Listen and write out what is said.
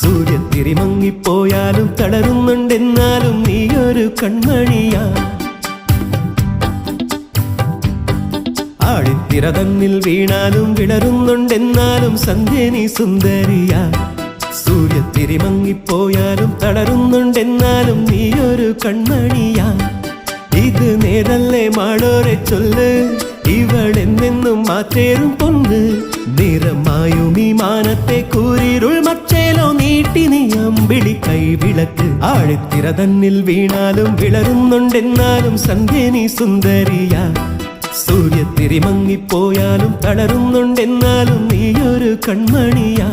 സൂര്യത്തിരി മങ്ങിപ്പോയാലും തളരുന്നുണ്ടെന്നാലും നീയൊരു കൺമണിയാ. ആഴിത്തിര തന്നിൽ വീണാലും വിളരുന്നുണ്ടെന്നാലും സന്ധ്യ നീ സുന്ദരിയാ. സൂര്യത്തിരി മങ്ങിപ്പോയാലും തളരുന്നുണ്ടെന്നാലും നീയൊരു കൺമണിയാ. ഇത് നേരല്ലേ മാളോരെ ചൊല്ല്, ഇവളെന്നെന്നും മാറ്റേറും പൊന്ന്. നിറമായും ഈ മാനത്തെ കൂരിരുൾ മച്ചേലോ നീട്ടി നീ അമ്പിളി കൈവിളക്ക്. ആഴിത്തിര തന്നിൽ വീണാലും വിളരുന്നുണ്ടെന്നാലും സന്ധ്യ നീ സുന്ദരിയാ. സൂര്യത്തിരി മങ്ങിപ്പോയാലും തളരുന്നുണ്ടെന്നാലും നീയൊരു കൺമണിയാ.